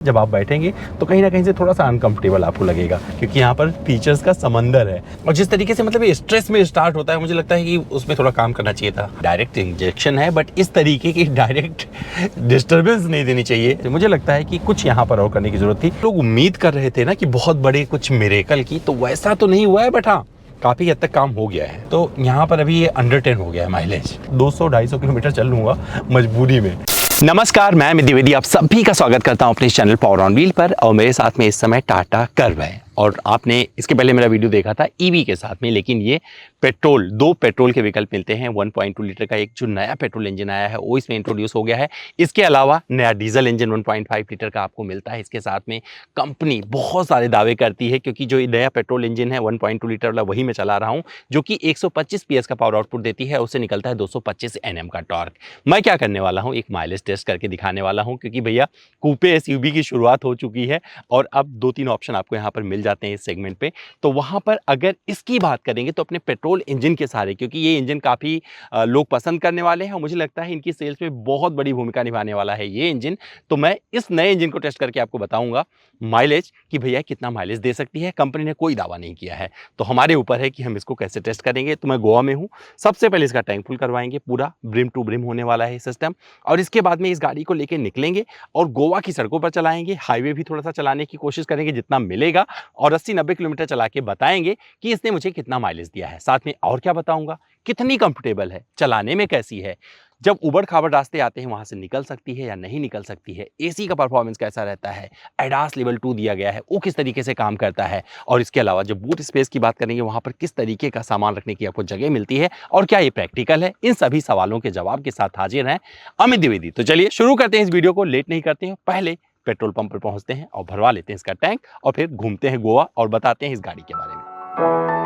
जब आप बैठेंगे तो कहीं ना कहीं से थोड़ा सा अनकंफर्टेबल आपको लगेगा, क्योंकि यहाँ पर फीचर्स का समंदर है। और जिस तरीके से मतलब ये स्ट्रेस में स्टार्ट होता है, मुझे लगता है कि उसमें थोड़ा काम करना चाहिए था। डायरेक्ट इंजेक्शन है, बट इस तरीके की डायरेक्ट डिस्टर्बेंस नहीं देनी चाहिए। मुझे लगता है कि कुछ यहाँ पर और करने की जरूरत थी। लोग उम्मीद कर रहे थे ना कि बहुत बड़े कुछ मिरेकल की, तो वैसा तो नहीं हुआ है, बट हाँ काफ़ी हद तक काम हो गया है। तो यहाँ पर अभी ये अंडर 10 हो गया है माइलेज। 200-250 किलोमीटर चल लूँगा मजबूरी में। नमस्कार, मैं अमित द्विवेदी आप सभी का स्वागत करता हूं अपने चैनल पावर ऑन व्हील पर। और मेरे साथ में इस समय टाटा कर्व है। और आपने इसके पहले मेरा वीडियो देखा था ईवी के साथ में, लेकिन ये पेट्रोल, दो पेट्रोल के विकल्प मिलते हैं। 1.2 लीटर का एक जो नया पेट्रोल इंजन आया है वो इसमें इंट्रोड्यूस हो गया है। इसके अलावा नया डीजल इंजन 1.5 लीटर का आपको मिलता है। इसके साथ में कंपनी बहुत सारे दावे करती है, क्योंकि जो नया पेट्रोल इंजन है 1.2 लीटर वाला वही मैं चला रहा हूँ, जो कि 125 PS का पावर आउटपुट देती है। उससे निकलता है 225 Nm का टॉर्क। मैं क्या करने वाला हूँ, एक माइलेज टेस्ट करके दिखाने वाला हूँ, क्योंकि भैया कूपे एसयूवी की शुरुआत हो चुकी है और अब 2-3 ऑप्शन आपको यहाँ पर मिल जाते हैं इस सेगमेंट पे। तो वहाँ पर अगर इसकी बात करेंगे तो अपने पेट्रोल इंजन के सहारे, क्योंकि ये इंजन काफ़ी लोग पसंद करने वाले हैं और मुझे लगता है इनकी सेल्स में बहुत बड़ी भूमिका निभाने वाला है ये इंजन। तो मैं इस नए इंजन को टेस्ट करके आपको बताऊंगा माइलेज कि भैया कितना माइलेज दे सकती है। कंपनी ने कोई दावा नहीं किया है, तो हमारे ऊपर है कि हम इसको कैसे टेस्ट करेंगे। तो मैं गोवा में हूँ, सबसे पहले इसका टैंक फुल करवाएंगे, पूरा ब्रिम टू ब्रिम होने वाला है सिस्टम। और इसके बाद में इस गाड़ी को लेकर निकलेंगे और गोवा की सड़कों पर चलाएंगे। हाईवे भी थोड़ा सा चलाने की कोशिश करेंगे जितना मिलेगा, और 80-90 किलोमीटर चला के बताएंगे कि इसने मुझे कितना माइलेज दिया है। साथ में और क्या बताऊंगा, कितनी कंफर्टेबल है, चलाने में कैसी है, जब उबड़ खाबड़ रास्ते आते हैं वहां से निकल सकती है या नहीं निकल सकती है, एसी का परफॉर्मेंस कैसा रहता है, एडास लेवल 2 दिया गया है वो किस तरीके से काम करता है, और इसके अलावा जब बूट स्पेस की बात करेंगे वहां पर किस तरीके का सामान रखने की आपको जगह मिलती है, और क्या ये प्रैक्टिकल है। इन सभी सवालों के जवाब के साथ हाजिर हैं अमित द्विवेदी। तो चलिए शुरू करते हैं इस वीडियो को, लेट नहीं करते हैं, पहले पेट्रोल पंप पर पहुंचते हैं और भरवा लेते हैं इसका टैंक, और फिर घूमते हैं गोवा और बताते हैं इस गाड़ी के बारे में।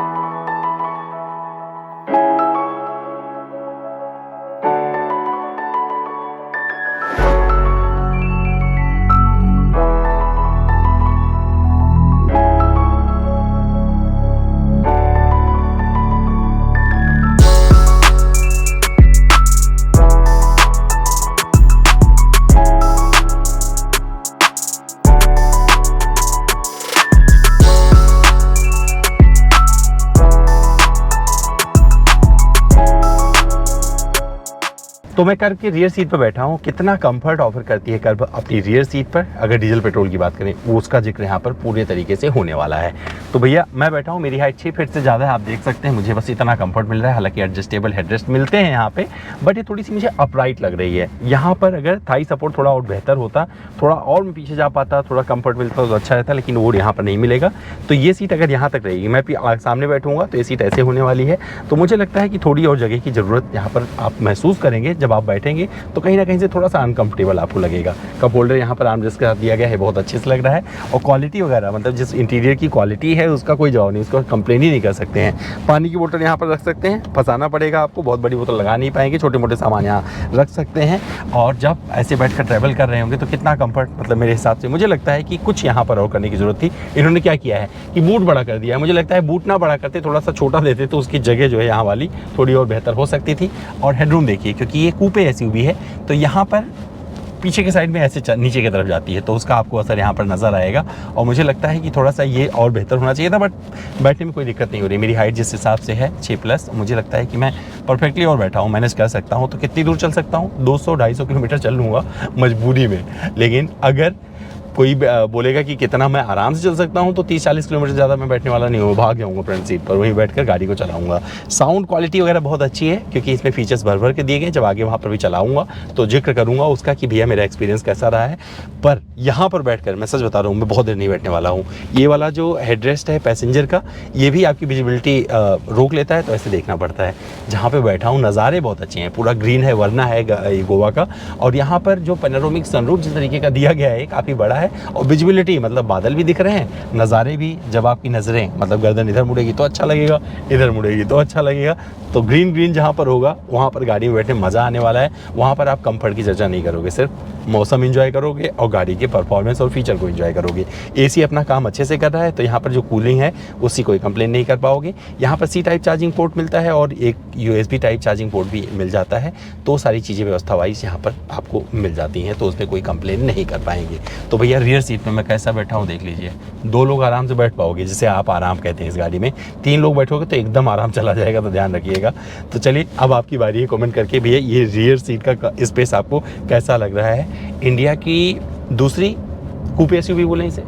तो मैं कर्व की रियर सीट पर बैठा हूँ। कितना कंफर्ट ऑफर करती है कर्व अपनी रियर सीट पर, अगर डीजल पेट्रोल की बात करें वो उसका जिक्र यहाँ पर पूरे तरीके से होने वाला है। तो भैया मैं बैठा हूँ, मेरी हाइट 6 फीट से ज़्यादा है, आप देख सकते हैं। मुझे बस इतना कंफर्ट मिल रहा है, हालांकि एडजस्टेबल हेडरेस्ट मिलते हैं यहाँ पे, बट ये थोड़ी सी मुझे अपराइट लग रही है। यहाँ पर अगर थाई सपोर्ट थोड़ा और बेहतर होता, थोड़ा और मैं पीछे जा पाता, थोड़ा कंफर्ट मिलता तो अच्छा रहता, लेकिन वो यहाँ पर नहीं मिलेगा। तो ये सीट अगर यहाँ तक रहेगी, मैं सामने बैठूंगा तो ये सीट ऐसे होने वाली है। तो मुझे लगता है कि थोड़ी और जगह की ज़रूरत यहाँ पर आप महसूस करेंगे जब आप बैठेंगे, तो कहीं ना कहीं से थोड़ा सा अनकंफर्टेबल आपको लगेगा। कप होल्डर यहाँ पर आर्मरेस्ट के साथ दिया गया है, बहुत अच्छे से लग रहा है। और क्वालिटी वगैरह, मतलब जिस इंटीरियर की क्वालिटी है उसका कोई जवाब नहीं, उसको कंप्लेन ही नहीं कर सकते हैं। पानी की बोतल यहाँ पर रख सकते हैं, फंसाना पड़ेगा आपको, बहुत बड़ी बोतल लगा नहीं पाएंगे, छोटे मोटे सामान यहाँ रख सकते हैं। और जब ऐसे बैठ कर ट्रैवल कर रहे होंगे तो कितना कंफर्ट, मतलब मेरे हिसाब से मुझे लगता है कि कुछ यहाँ पर और करने की जरूरत थी। इन्होंने क्या किया है कि बूट बड़ा कर दिया है। मुझे लगता है बूट ना बड़ा करते, थोड़ा सा छोटा देते तो उसकी जगह जो है यहाँ वाली थोड़ी और बेहतर हो सकती थी। और हेडरूम देखिए, क्योंकि ये कूपे एसयूवी है तो यहाँ पर पीछे के साइड में ऐसे नीचे की तरफ जाती है, तो उसका आपको असर यहाँ पर नज़र आएगा। और मुझे लगता है कि थोड़ा सा ये और बेहतर होना चाहिए था, बट बैठने में कोई दिक्कत नहीं हो रही। मेरी हाइट जिस हिसाब से है 6+, मुझे लगता है कि मैं परफेक्टली और बैठा हूँ, मैनेज कर सकता हूँ। तो कितनी दूर चल सकता हूँ, 200-250 किलोमीटर चल लूँगा मजबूरी में। लेकिन अगर कोई बोलेगा कि कितना मैं आराम से चल सकता हूं, तो 30-40 किलोमीटर ज़्यादा मैं बैठने वाला नहीं हूँ, भाग जाऊँगा फ्रंट सीट पर, वहीं बैठकर गाड़ी को चलाऊँगा। साउंड क्वालिटी वगैरह बहुत अच्छी है, क्योंकि इसमें फीचर्स भर भर के दिए गए। जब आगे वहाँ पर भी चलाऊँगा तो जिक्र करूँगा उसका कि भैया मेरा एक्सपीरियंस कैसा रहा है। पर यहाँ पर बैठकर मैं सच बता रहा हूँ, मैं बहुत देर नहीं बैठने वाला हूँ। ये वाला जो हेडरेस्ट है पैसेंजर का, ये भी आपकी विजिबिलिटी रोक लेता है, तो ऐसे देखना पड़ता है। जहाँ पर बैठा हूँ नज़ारे बहुत अच्छे हैं, पूरा ग्रीन है, वरना है गोवा का। और यहाँ पर जो पैनोरामिक सनरूफ जिस तरीके का दिया गया है काफ़ी बड़ा है, और विजिबिलिटी मतलब बादल भी दिख रहे हैं, नज़ारे भी। जब आपकी नज़रें, मतलब गर्दन इधर मुड़ेगी तो अच्छा लगेगा, इधर मुड़ेगी तो अच्छा लगेगा। तो ग्रीन जहाँ पर होगा वहाँ पर गाड़ी में बैठने मज़ा आने वाला है। वहाँ पर आप कंफर्ट की चर्चा नहीं करोगे, सिर्फ मौसम एंजॉय करोगे और गाड़ी के परफॉर्मेंस और फीचर को एंजॉय करोगे। एसी अपना काम अच्छे से कर रहा है, तो यहाँ पर जो कूलिंग है उसकी कोई कंप्लेन नहीं कर पाओगे। यहाँ पर सी टाइप चार्जिंग पोर्ट मिलता है और एक USB टाइप चार्जिंग पोर्ट भी मिल जाता है, तो सारी चीज़ें व्यवस्था वाइज यहाँ पर आपको मिल जाती हैं, तो उसमें कोई कंप्लेन नहीं कर पाएंगे। तो भैया रियर सीट में मैं कैसा बैठा हूँ देख लीजिए, 2 लोग आराम से बैठ पाओगे, जिसे आप आराम कहते हैं इस गाड़ी में। 3 लोग बैठोगे तो एकदम आराम चला जाएगा, तो ध्यान रखिएगा। तो चलिए अब आपकी बारी है कमेंट करके भैया ये रियर सीट का स्पेस आपको कैसा लग रहा है। इंडिया की दूसरी कूपे SUV बोलें इसे,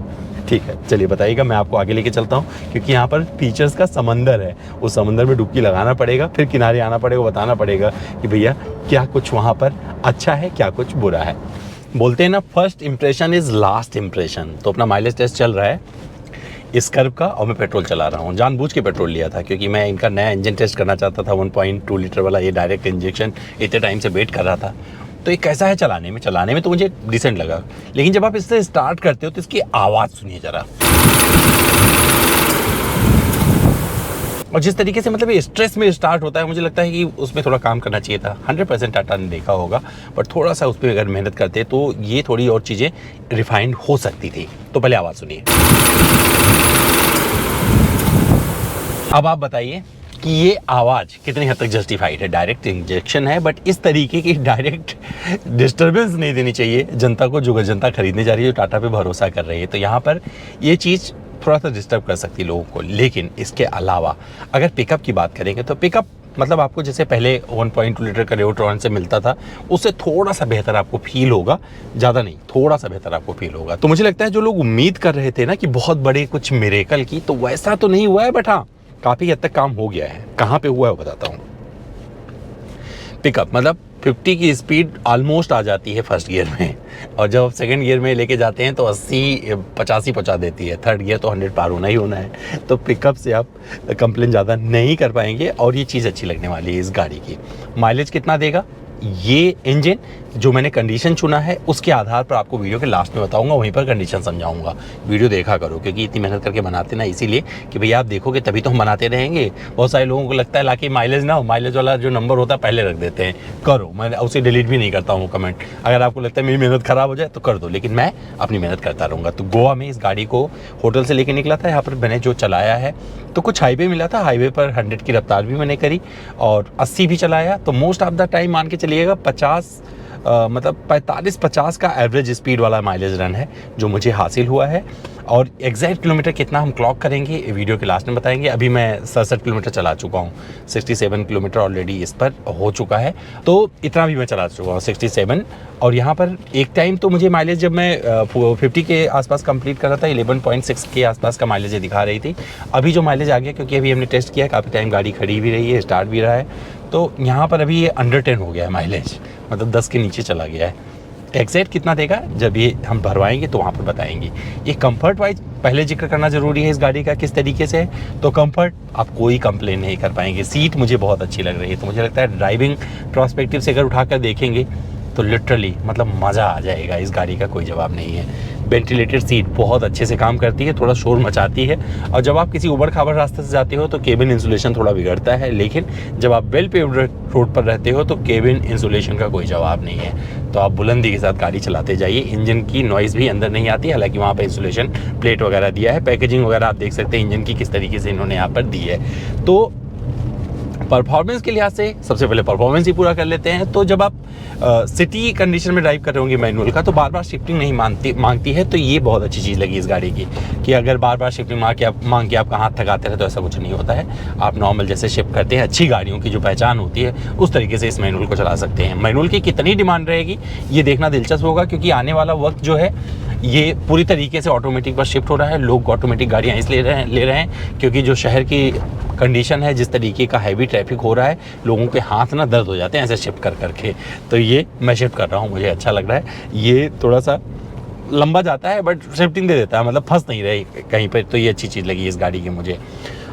ठीक है, चलिए बताइएगा। मैं आपको आगे लेके चलता हूँ, क्योंकि यहाँ पर फीचर्स का समंदर है, उस समंदर में डुबकी लगाना पड़ेगा, फिर किनारे आना पड़ेगा, बताना पड़ेगा कि भैया क्या कुछ वहाँ पर अच्छा है, क्या कुछ बुरा है। बोलते हैं ना, first impression is last impression. तो अपना माइलेज टेस्ट चल रहा है इस कर्व का, और मैं पेट्रोल चला रहा हूँ, जानबूझ के पेट्रोल लिया था, क्योंकि मैं इनका नया इंजन टेस्ट करना चाहता था। 1.2 लीटर वाला ये डायरेक्ट इंजेक्शन इतने टाइम से वेट कर रहा था। तो ये कैसा है चलाने में तो मुझे डिसेंट लगा। लेकिन जब आप इससे स्टार्ट करते हो तो इसकी आवाज़ सुनिए ज़रा, और जिस तरीके से मतलब ये स्ट्रेस में स्टार्ट होता है, मुझे लगता है कि उसमें थोड़ा काम करना चाहिए था। 100% टाटा ने देखा होगा, बट थोड़ा सा उस पर अगर मेहनत करते तो ये थोड़ी और चीज़ें रिफाइंड हो सकती थी। तो पहले आवाज़ सुनिए। अब आप बताइए कि ये आवाज़ कितनी हद तक जस्टिफाइड है। डायरेक्ट इंजेक्शन है, बट इस तरीके की डायरेक्ट डिस्टर्बेंस नहीं देनी चाहिए जनता को, जो जनता खरीदने जा रही है, जो टाटा पे भरोसा कर रही है। तो यहाँ पर ये चीज़ थोड़ा सा डिस्टर्ब कर सकती है लोगों को। लेकिन इसके अलावा अगर पिकअप की बात करेंगे तो पिकअप मतलब आपको जैसे पहले 1.2 लीटर का रेवोट्रॉन से मिलता था, उससे थोड़ा सा बेहतर आपको फील होगा, ज़्यादा नहीं, थोड़ा सा बेहतर आपको फील होगा। तो मुझे लगता है जो लोग उम्मीद कर रहे थे ना कि बहुत बड़े कुछ मिरेकल की, तो वैसा तो नहीं हुआ है, बट हाँ काफ़ी हद तक काम हो गया है। कहाँ पे हुआ है वो बताता हूँ। पिकअप मतलब 50 की स्पीड ऑलमोस्ट आ जाती है फर्स्ट गियर में, और जब सेकंड गियर में लेके जाते हैं तो 80-85 पहुँचा देती है। थर्ड गियर तो 100 पार होना ही होना है। तो पिकअप से आप कंप्लेन ज़्यादा नहीं कर पाएंगे, और ये चीज़ अच्छी लगने वाली है इस गाड़ी की। माइलेज कितना देगा ये इंजन, जो मैंने कंडीशन चुना है उसके आधार पर आपको वीडियो के लास्ट में बताऊंगा, वहीं पर कंडीशन समझाऊंगा। वीडियो देखा करो, क्योंकि इतनी मेहनत करके बनाते ना इसीलिए कि भैया आप देखोगे तभी तो हम बनाते रहेंगे। बहुत सारे लोगों को लगता है लाकि माइलेज ना हो, माइलेज वाला जो नंबर होता है पहले रख देते हैं। करो, मैं उसे डिलीट भी नहीं करता हूँ कमेंट। अगर आपको लगता है मेरी मेहनत ख़राब हो जाए तो कर दो, लेकिन मैं अपनी मेहनत करता रहूँगा। तो गोवा में इस गाड़ी को होटल से लेके निकला था, यहाँ पर मैंने जो चलाया है तो कुछ हाईवे मिला था, हाईवे पर 100 की रफ्तार भी मैंने करी और 80 भी चलाया। तो मोस्ट ऑफ द टाइम मान के चलिएगा 45-50 का एवरेज स्पीड वाला माइलेज रन है जो मुझे हासिल हुआ है। और एग्जैक्ट किलोमीटर कितना हम क्लॉक करेंगे वीडियो के लास्ट में बताएंगे। अभी मैं 67 किलोमीटर चला चुका हूँ, 67 किलोमीटर ऑलरेडी इस पर हो चुका है, तो इतना भी मैं चला चुका हूँ 67। और यहाँ पर एक टाइम तो मुझे माइलेज जब मैं 50 के आसपास कंप्लीट कर रहा था 11.6 के आसपास का माइलेज दिखा रही थी। अभी जो माइलेज आ गया, क्योंकि अभी हमने टेस्ट किया, काफ़ी टाइम गाड़ी खड़ी भी रही है, स्टार्ट भी रहा है, तो यहाँ पर अभी ये अंडर 10 हो गया है माइलेज, मतलब 10 के नीचे चला गया है। एग्जैक्ट कितना देगा जब ये हम भरवाएंगे तो वहाँ पर बताएंगे। ये कंफर्ट वाइज पहले जिक्र करना ज़रूरी है इस गाड़ी का किस तरीके से है। तो कंफर्ट आप कोई कंप्लेन नहीं कर पाएंगे। सीट मुझे बहुत अच्छी लग रही है, तो मुझे लगता है ड्राइविंग पर्सपेक्टिव से अगर उठाकर देखेंगे तो लिटरली मतलब मज़ा आ जाएगा। इस गाड़ी का कोई जवाब नहीं है। वेंटिलेटेड सीट बहुत अच्छे से काम करती है, थोड़ा शोर मचाती है, और जब आप किसी उबड़ खाबड़ रास्ते से जाते हो तो केबिन इंसुलेशन थोड़ा बिगड़ता है, लेकिन जब आप वेल पेव्ड रोड पर रहते हो तो केबिन इंसुलेशन का कोई जवाब नहीं है। तो आप बुलंदी के साथ गाड़ी चलाते जाइए। इंजन की नॉइज़ भी अंदर नहीं आती, हालांकि वहाँ पर इंसुलेशन प्लेट वगैरह दिया है। पैकेजिंग वगैरह आप देख सकते हैं इंजन की किस तरीके से इन्होंने यहाँ पर दी है। तो परफॉर्मेंस के लिहाज से सबसे पहले परफॉर्मेंस ही पूरा कर लेते हैं। तो जब आप सिटी कंडीशन में ड्राइव कर रहे होंगे मैनुअल का, तो बार बार शिफ्टिंग नहीं मांगती है। तो ये बहुत अच्छी चीज़ लगी इस गाड़ी की कि अगर बार बार शिफ्टिंग मांग के आपका हाथ थकाते रहे तो ऐसा कुछ नहीं होता है। आप नॉर्मल जैसे शिफ्ट करते हैं, अच्छी गाड़ियों की जो पहचान होती है उस तरीके से इस मैनुअल को चला सकते हैं। मैनुअल की कितनी डिमांड रहेगी ये देखना दिलचस्प होगा, क्योंकि आने वाला वक्त जो है ये पूरी तरीके से ऑटोमेटिक पर शिफ्ट हो रहा है। लोग ऑटोमेटिक गाड़ियाँ इसलिए ले रहे हैं क्योंकि जो शहर की कंडीशन है, जिस तरीके का हैवी ट्रैफिक हो रहा है, लोगों के हाथ ना दर्द हो जाते हैं ऐसे शिफ्ट कर करके। तो ये मैं शिफ्ट कर रहा हूँ, मुझे अच्छा लग रहा है। ये थोड़ा सा लंबा जाता है बट शिफ्टिंग दे देता है, मतलब फंस नहीं रही कहीं पर। तो ये अच्छी चीज़ लगी इस गाड़ी की मुझे।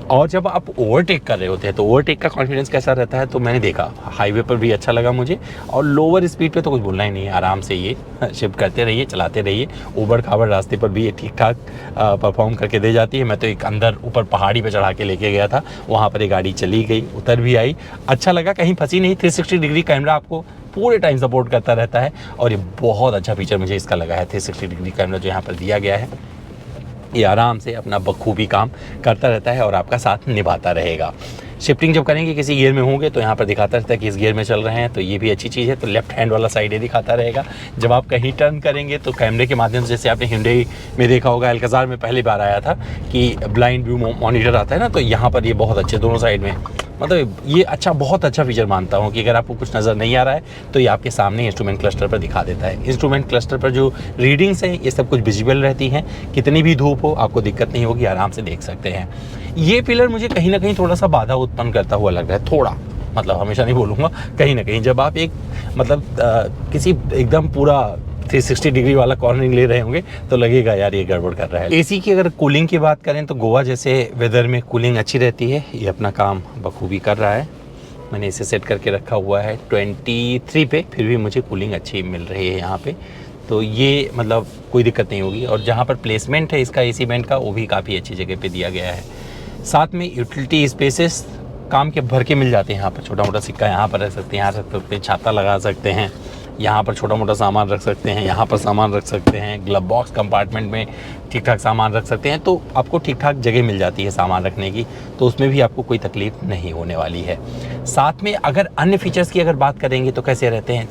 और जब आप ओवरटेक कर रहे होते हैं तो ओवरटेक का कॉन्फिडेंस कैसा रहता है, तो मैंने देखा हाईवे पर भी अच्छा लगा मुझे। और लोअर स्पीड पे तो कुछ बोलना ही नहीं है, आराम से ये शिफ्ट करते रहिए, चलाते रहिए। ऊबड़ खाबड़ रास्ते पर भी ये ठीक ठाक परफॉर्म करके दे जाती है। मैं तो एक अंदर ऊपर पहाड़ी पे चढ़ा के लेके गया था, वहाँ पर ये गाड़ी चली गई, उतर भी आई, अच्छा लगा, कहीं फंसी नहीं। 360 डिग्री कैमरा आपको पूरे टाइम सपोर्ट करता रहता है। और ये बहुत अच्छा फीचर मुझे इसका लगा है। 360 डिग्री कैमरा जो यहाँ पर दिया गया है, ये आराम से अपना बखूबी काम करता रहता है और आपका साथ निभाता रहेगा। शिफ्टिंग जब करेंगे, किसी गियर में होंगे तो यहाँ पर दिखाता रहता है कि इस गियर में चल रहे हैं, तो ये भी अच्छी चीज़ है। तो लेफ्ट हैंड वाला साइड ये दिखाता रहेगा। जब आप कहीं टर्न करेंगे तो कैमरे के माध्यम से, जैसे आपने हिंडई में देखा होगा, अल्काज़ार में पहली बार आया था कि ब्लाइंड व्यू मॉनिटर आता है ना, तो यहाँ पर ये बहुत अच्छे दोनों साइड में, मतलब ये अच्छा, बहुत अच्छा फीचर मानता हूँ कि अगर आपको कुछ नज़र नहीं आ रहा है तो ये आपके सामने इंस्ट्रूमेंट क्लस्टर पर दिखा देता है। इंस्ट्रूमेंट क्लस्टर पर जो रीडिंग्स हैं ये सब कुछ विजिबल रहती हैं, कितनी भी धूप हो आपको दिक्कत नहीं होगी, आराम से देख सकते हैं। ये पिलर मुझे कहीं ना कहीं थोड़ा सा बाधा उत्पन्न करता हुआ लग रहा है, थोड़ा, मतलब हमेशा नहीं बोलूँगा, कहीं ना कहीं जब आप एक मतलब किसी एकदम पूरा 360 डिग्री वाला कॉर्नरिंग ले रहे होंगे तो लगेगा यार ये गड़बड़ कर रहा है। एसी की अगर कूलिंग की बात करें तो गोवा जैसे वेदर में कूलिंग अच्छी रहती है, ये अपना काम बखूबी कर रहा है। मैंने इसे सेट करके रखा हुआ है 23 पे, फिर भी मुझे कूलिंग अच्छी मिल रही है यहाँ पे, तो ये मतलब कोई दिक्कत नहीं होगी। और जहाँ पर प्लेसमेंट है इसका एसी वेंट का, वो भी काफ़ी अच्छी जगह पे दिया गया है। साथ में यूटिलिटी स्पेसेस काम के भर के मिल जाते हैं। यहाँ पर छोटा मोटा सिक्का यहाँ पर रख सकते हैं, यहाँ रख सकते हैं, छाता लगा सकते हैं, यहाँ पर छोटा मोटा सामान रख सकते हैं, यहाँ पर सामान रख सकते हैं, ग्लव बॉक्स कंपार्टमेंट में ठीक ठाक सामान रख सकते हैं। तो आपको ठीक ठाक जगह मिल जाती है सामान रखने की, तो उसमें भी आपको कोई तकलीफ नहीं होने वाली है। साथ में अगर अन्य फीचर्स की अगर बात करेंगे तो कैसे रहते हैं,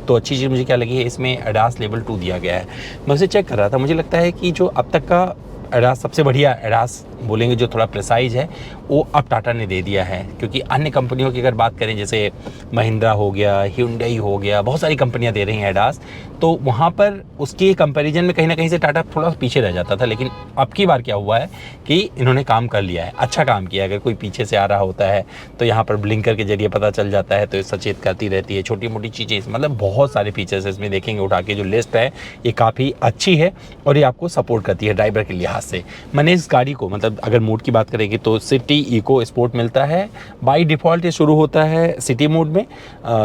तो अच्छी चीज़ मुझे क्या लगी है, इसमें ADAS लेवल 2 दिया गया है। मैं उसे चेक कर रहा था, मुझे लगता है कि जो अब तक का ADAS सबसे बढ़िया ADAS बोलेंगे, जो थोड़ा प्रिसाइज है, वो अब टाटा ने दे दिया है। क्योंकि अन्य कंपनियों की अगर बात करें, जैसे महिंद्रा हो गया, hyundai हो गया, बहुत सारी कंपनियां दे रही हैं ADAS, तो वहाँ पर उसके कंपैरिजन में कहीं ना कहीं से टाटा थोड़ा पीछे रह जाता था। लेकिन अब की बार क्या हुआ है कि इन्होंने काम कर लिया है, अच्छा काम किया। अगर कोई पीछे से आ रहा होता है तो यहाँ पर ब्लिंकर के जरिए पता चल जाता है, तो सचेत करती रहती है। छोटी मोटी चीज़ें, मतलब बहुत सारे फीचर्स इसमें देखेंगे उठा के, जो लिस्ट है ये काफ़ी अच्छी है और ये आपको सपोर्ट करती है ड्राइवर के लिहाज से। मैंने इस गाड़ी को, मतलब अगर मोड की बात करेंगे तो सिटी, इको, स्पोर्ट मिलता है। बाई डिफ़ॉल्ट ये शुरू होता है सिटी मोड में,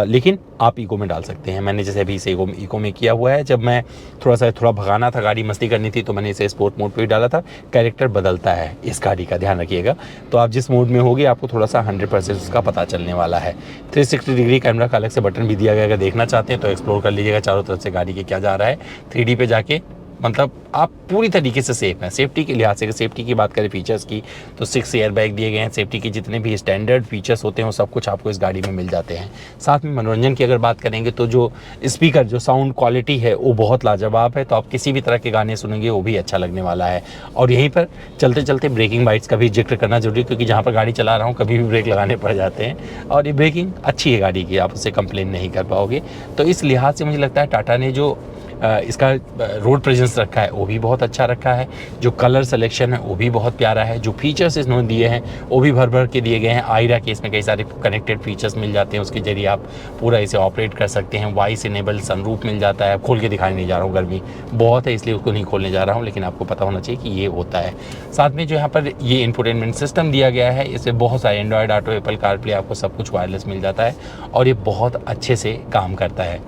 लेकिन आप इको में डाल सकते हैं। मैंने जैसे अभी इसे इको में किया हुआ है। जब मैं थोड़ा भगाना था, गाड़ी मस्ती करनी थी, तो मैंने इसे स्पोर्ट मोड पे भी डाला था। कैरेक्टर बदलता है इस गाड़ी का, ध्यान रखिएगा। तो आप जिस मोड में होगे आपको थोड़ा सा 100% उसका पता चलने वाला है। 360 डिग्री कैमरा का अलग से बटन भी दिया गया, अगर देखना चाहते हैं तो एक्सप्लोर कर लीजिएगा चारों तरफ से गाड़ी के क्या जा रहा है। 3D पे जाके मतलब आप पूरी तरीके से सेफ हैं। सेफ्टी के लिहाज से, सेफ्टी की बात करें फीचर्स की, तो 6 एयर बैग दिए गए हैं। सेफ्टी के जितने भी स्टैंडर्ड फीचर्स होते हैं वो सब कुछ आपको इस गाड़ी में मिल जाते हैं। साथ में मनोरंजन की अगर बात करेंगे तो जो स्पीकर, जो साउंड क्वालिटी है वो बहुत लाजवाब है। तो आप किसी भी तरह के गाने सुनेंगे वो भी अच्छा लगने वाला है। और यहीं पर चलते चलते ब्रेकिंग बाइट्स का भी जिक्र करना जरूरी है, क्योंकि जहाँ पर गाड़ी चला रहा हूँ कभी भी ब्रेक लगाने पड़ जाते हैं। और ये ब्रेकिंग अच्छी है गाड़ी की, आप उससे कंप्लेन नहीं कर पाओगे। तो इस लिहाज से मुझे लगता है टाटा ने जो इसका रोड प्रेजेंस रखा है वो भी बहुत अच्छा रखा है। जो कलर सिलेक्शन है वो भी बहुत प्यारा है। जो फीचर्स इन्होंने दिए हैं वो भी भर भर के दिए गए हैं। आयरा के इसमें कई सारे कनेक्टेड फीचर्स मिल जाते हैं, उसके जरिए आप पूरा इसे ऑपरेट कर सकते हैं। वॉइस इनेबल सनरूफ मिल जाता है। खोल के दिखाने नहीं जा रहा हूँ, गर्मी बहुत है इसलिए उसको नहीं खोलने जा रहा हूँ, लेकिन आपको पता होना चाहिए कि ये होता है। साथ में जो यहाँ पर ये इंफोटेनमेंट सिस्टम दिया गया है, इससे बहुत सारे एंड्रॉयड ऑटो, एप्पल कारप्ले, आपको सब कुछ वायरलेस मिल जाता है और ये बहुत अच्छे से काम करता है।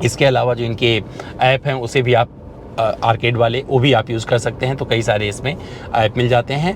इसके अलावा जो इनके ऐप हैं उसे भी आप आर्केड वाले वो भी आप यूज़ कर सकते हैं। तो कई सारे इसमें ऐप मिल जाते हैं।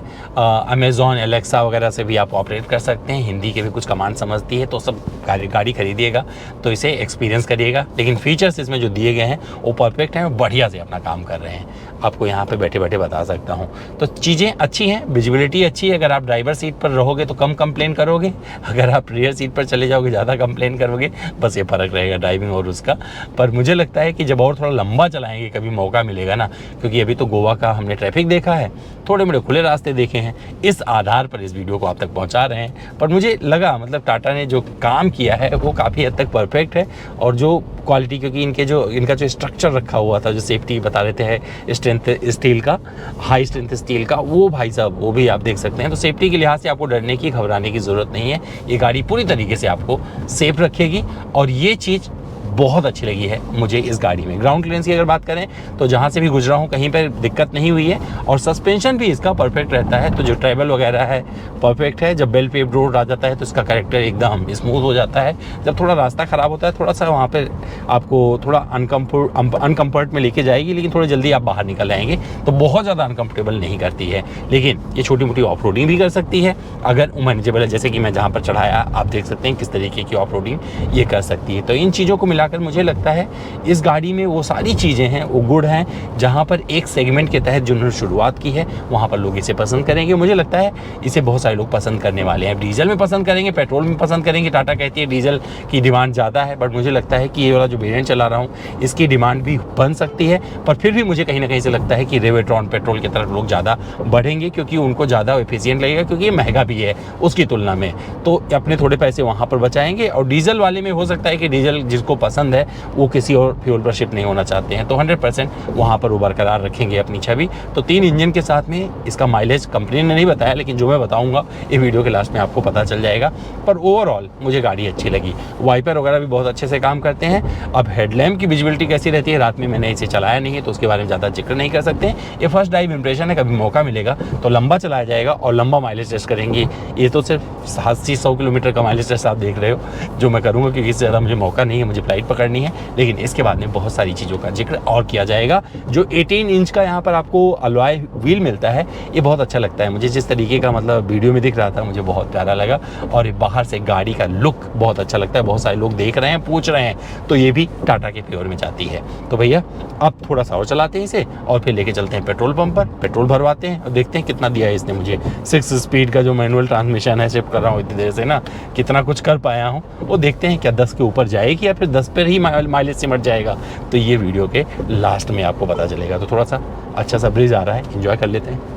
अमेज़ॉन, एलेक्सा वगैरह से भी आप ऑपरेट कर सकते हैं। हिंदी के भी कुछ कमांड समझती है, तो सब गाड़ी खरीदिएगा तो इसे एक्सपीरियंस करिएगा। लेकिन फीचर्स इसमें जो दिए गए हैं वो परफेक्ट हैं, बढ़िया से अपना काम कर रहे हैं। आपको यहाँ पे बैठे बैठे बता सकता हूँ। तो चीज़ें अच्छी हैं, विजिबिलिटी अच्छी है। अगर आप ड्राइवर सीट पर रहोगे तो कम कंप्लेन करोगे, अगर आप रियर सीट पर चले जाओगे ज़्यादा कंप्लेन करोगे। बस ये फ़र्क रहेगा ड्राइविंग और उसका। पर मुझे लगता है कि जब और थोड़ा लंबा चलाएंगे, कभी मौका मिलेगा ना, क्योंकि अभी तो गोवा का हमने ट्रैफिक देखा है, थोड़े मोड़े खुले रास्ते देखे हैं, इस आधार पर इस वीडियो को आप तक पहुंचा रहे हैं। पर मुझे लगा मतलब टाटा ने जो काम किया है वो काफ़ी हद तक परफेक्ट है। और जो क्वालिटी, क्योंकि इनका जो स्ट्रक्चर रखा हुआ था, जो सेफ्टी बता रहे थे, स्ट्रेंथ स्टील का, हाई स्ट्रेंथ स्टील का, वो भाई साहब वो भी आप देख सकते हैं। तो सेफ्टी के लिहाज से आपको डरने की, घबराने की ज़रूरत नहीं है। ये गाड़ी पूरी तरीके से आपको सेफ रखेगी। और ये चीज़ बहुत अच्छी लगी है मुझे इस गाड़ी में। ग्राउंड क्लियरेंस की अगर बात करें तो जहाँ से भी गुजरा हूँ कहीं पर दिक्कत नहीं हुई है, और सस्पेंशन भी इसका परफेक्ट रहता है। तो जो ट्रैवल वगैरह है परफेक्ट है। जब बेल पेव्ड रोड आ जाता है तो इसका कैरेक्टर एकदम स्मूथ हो जाता है। जब थोड़ा रास्ता ख़राब होता है थोड़ा सा वहाँ पर आपको थोड़ा अनकम्फर्ट में लेके जाएगी, लेकिन थोड़ी जल्दी आप बाहर निकल आएंगे, तो बहुत ज़्यादा अनकम्फर्टेबल नहीं करती है। लेकिन ये छोटी मोटी ऑफ रोडिंग भी कर सकती है अगर मैनेजेबल है, जैसे कि मैं जहाँ पर चढ़ाया आप देख सकते हैं किस तरीके की ऑफ रोडिंग ये कर सकती है। तो इन चीज़ों को मिलाकर मुझे लगता है इस गाड़ी में वो सारी चीज़ें हैं, वो गुण हैं, जहाँ पर एक सेगमेंट के तहत जिन्होंने शुरुआत की है वहाँ पर लोग इसे पसंद करेंगे। मुझे लगता है इसे बहुत सारे लोग पसंद करने वाले हैं। डीजल में पसंद करेंगे, पेट्रोल में पसंद करेंगे। टाटा कहती है डीजल की डिमांड ज़्यादा है, बट मुझे लगता है कि ये वाला जो वेरिएंट चला रहा हूँ इसकी डिमांड भी बन सकती है। पर फिर भी मुझे कहीं ना कहीं से लगता है कि रेवेट्रॉन पेट्रोल की तरफ लोग ज़्यादा बढ़ेंगे, क्योंकि उनको ज़्यादा एफिशिएंट लगेगा, क्योंकि ये महंगा भी है उसकी तुलना में। तो अपने थोड़े पैसे वहाँ पर बचाएंगे। और डीजल वाले में हो सकता है कि डीजल जिसको पसंद है वो किसी और फ्यूल पर शिफ्ट नहीं होना चाहते हैं, तो 100% वहाँ पर वो बरकरार रखेंगे अपनी छवि। तो 3 इंजन के साथ में इसका माइलेज कंपनी ने नहीं बताया, लेकिन जो मैं बताऊँगा ये वीडियो के लास्ट में आपको पता चल जाएगा। पर ओवरऑल मुझे गाड़ी अच्छी लगी। वाइपर वगैरह भी बहुत अच्छे से काम करते हैं। अब हेडलैम्प की विजिबिलिटी कैसी रहती है, रात में मैंने इसे चलाया नहीं है तो उसके बारे में ज़्यादा जिक्र नहीं कर सकते। ये फर्स्ट ड्राइव इंप्रेशन है, कभी मौका मिलेगा तो लंबा चलाया जाएगा और लंबा माइलेज टेस्ट करेंगे। ये तो सिर्फ 80-100 किलोमीटर का माइलेज टेस्ट आप देख रहे हो जो मैं करूँगा, क्योंकि इससे ज़्यादा मुझे मौका नहीं है, मुझे फ्लाइट पकड़नी है। लेकिन इसके बाद में बहुत सारी चीज़ों का जिक्र और किया जाएगा। जो 18 इंच का यहाँ पर आपको अलॉय व्हील मिलता है ये बहुत अच्छा लगता है मुझे। जिस तरीके का मतलब वीडियो में दिख रहा था मुझे बहुत प्यारा लगा, और बाहर से गाड़ी का लुक बहुत अच्छा लगता है। बहुत सारे लोग देख रहे हैं, पूछ रहे हैं, तो ये भी टाटा के फेवर में जाती है। तो भैया अब थोड़ा सा और चलाते हैं इसे और फिर लेके चलते हैं पेट्रोल पंप पर, पेट्रोल भरवाते हैं और देखते हैं कितना दिया है इसने मुझे। 6 स्पीड का जो मैनुअल ट्रांसमिशन है, शिफ्ट कर रहा हूँ इतनी देर से ना, कितना कुछ कर पाया हूँ। वो देखते हैं क्या 10 के ऊपर जाएगी या फिर 10 पर ही माइलेज सिमट जाएगा, तो ये वीडियो के लास्ट में आपको पता चलेगा। तो थोड़ा सा अच्छा सा ब्रिज आ रहा है, एंजॉय कर लेते हैं।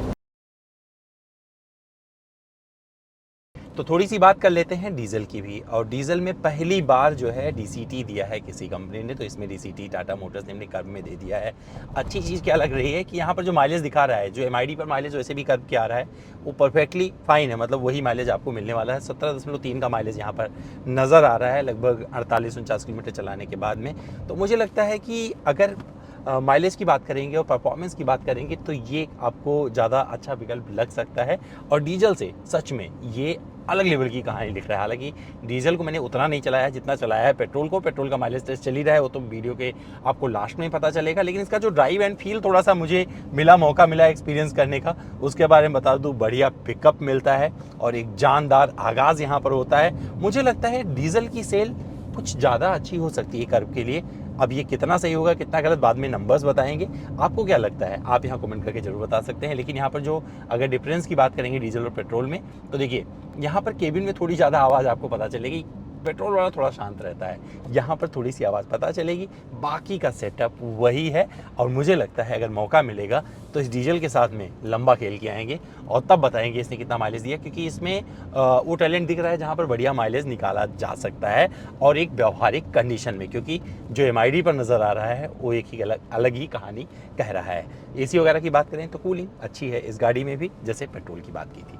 तो थोड़ी सी बात कर लेते हैं डीजल की भी। और डीजल में पहली बार जो है डीसीटी दिया है किसी कंपनी ने, तो इसमें डीसीटी टाटा मोटर्स ने अपने कर्व में दे दिया है। अच्छी चीज़ क्या लग रही है कि यहाँ पर जो माइलेज दिखा रहा है, जो एमआईडी पर माइलेज वैसे भी कर्व के आ रहा है, वो परफेक्टली फाइन है। मतलब वही माइलेज आपको मिलने वाला है। 17.3 का माइलेज यहाँ पर नज़र आ रहा है लगभग 48-49 किलोमीटर चलाने के बाद में। तो मुझे लगता है कि अगर माइलेज की बात करेंगे और परफॉर्मेंस की बात करेंगे तो ये आपको ज़्यादा अच्छा विकल्प लग सकता है। और डीजल से सच में ये अलग लेवल की कहानी लिख रहा है। हालांकि डीजल को मैंने उतना नहीं चलाया है जितना चलाया है पेट्रोल को। पेट्रोल का माइलेज टेस्ट चल ही रहा है, वो तो वीडियो के आपको लास्ट में पता चलेगा। लेकिन इसका जो ड्राइव एंड फील थोड़ा सा मुझे मौका मिला एक्सपीरियंस करने का, उसके बारे में बता दूँ। बढ़िया पिकअप मिलता है और एक जानदार आगाज़ यहाँ पर होता है। मुझे लगता है डीजल की सेल कुछ ज़्यादा अच्छी हो सकती है कर्व के लिए। अब ये कितना सही होगा कितना गलत बाद में नंबर्स बताएंगे। आपको क्या लगता है आप यहाँ कमेंट करके जरूर बता सकते हैं। लेकिन यहाँ पर जो अगर डिफरेंस की बात करेंगे डीजल और पेट्रोल में, तो देखिए यहाँ पर केबिन में थोड़ी ज़्यादा आवाज़ आपको पता चलेगी। पेट्रोल वाला थोड़ा शांत रहता है, यहाँ पर थोड़ी सी आवाज़ पता चलेगी। बाकी का सेटअप वही है। और मुझे लगता है अगर मौका मिलेगा तो इस डीजल के साथ में लंबा खेल के आएंगे और तब बताएंगे इसने कितना माइलेज दिया, क्योंकि इसमें वो टैलेंट दिख रहा है जहाँ पर बढ़िया माइलेज निकाला जा सकता है और एक व्यवहारिक कंडीशन में। क्योंकि जो एमआईडी पर नज़र आ रहा है वो एक ही अलग ही कहानी कह रहा है। एसी वगैरह की बात करें तो कूलिंग अच्छी है इस गाड़ी में भी, जैसे पेट्रोल की बात की थी।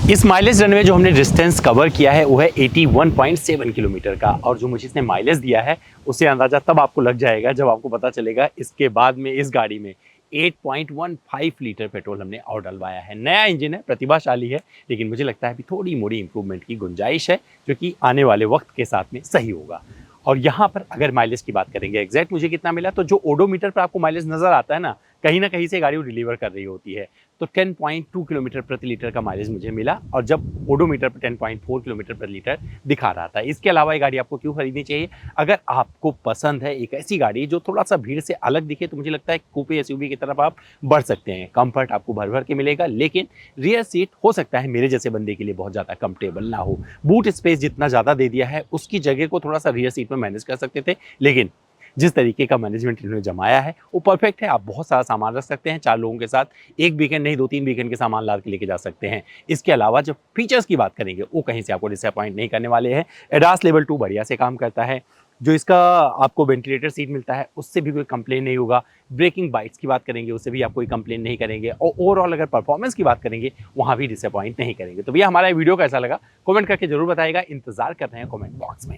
इस माइलेज रन में जो हमने डिस्टेंस कवर किया है वो है 81.7 किलोमीटर का। और जो मुझे इसने माइलेज दिया है उससे अंदाज़ा तब आपको लग जाएगा जब आपको पता चलेगा इसके बाद में इस गाड़ी में 8.15 लीटर पेट्रोल हमने और डलवाया है। नया इंजन है, प्रतिभाशाली है, लेकिन मुझे लगता है अभी थोड़ी मोड़ी इंप्रूवमेंट की गुंजाइश है, जो कि आने वाले वक्त के साथ में सही होगा। और यहाँ पर अगर माइलेज की बात करेंगे एग्जैक्ट मुझे कितना मिला, तो जो ओडोमीटर पर आपको माइलेज नज़र आता है ना कहीं से गाड़ी वो डिलीवर कर रही होती है, तो 10.2 किलोमीटर प्रति लीटर का माइलेज मुझे मिला। और जब ओडोमीटर पर 10.4 किलोमीटर प्रति लीटर दिखा रहा था। इसके अलावा ये गाड़ी आपको क्यों खरीदनी चाहिए? अगर आपको पसंद है एक ऐसी गाड़ी जो थोड़ा सा भीड़ से अलग दिखे, तो मुझे लगता है कूपे एसयूवी की तरफ आप बढ़ सकते हैं। कंफर्ट आपको भर भर के मिलेगा, लेकिन रियर सीट हो सकता है मेरे जैसे बंदे के लिए बहुत ज़्यादा कंफर्टेबल ना हो। बूट स्पेस जितना ज़्यादा दे दिया है उसकी जगह को थोड़ा सा रियर सीट में मैनेज कर सकते थे, लेकिन जिस तरीके का मैनेजमेंट इन्होंने जमाया है वो परफेक्ट है। आप बहुत सारा सामान रख सकते हैं 4 लोगों के साथ, एक वीकेंड नहीं 2-3 वीकेंड के सामान ला के लेके जा सकते हैं। इसके अलावा जब फीचर्स की बात करेंगे वो कहीं से आपको डिसअपॉइंट नहीं करने वाले हैं। एडास लेवल 2 बढ़िया से काम करता है। जो इसका आपको वेंटिलेटर सीट मिलता है उससे भी कोई कंप्लेन नहीं होगा। ब्रेकिंग बाइट्स की बात करेंगे उससे भी आप कोई कंप्लेन नहीं करेंगे, और ओवरऑल अगर परफॉर्मेंस की बात करेंगे वहाँ भी डिसअपॉइंट नहीं करेंगे। तो भैया हमारा वीडियो कैसा लगा कमेंट करके जरूर बताइएगा, इंतजार कर रहे हैं कमेंट बॉक्स में।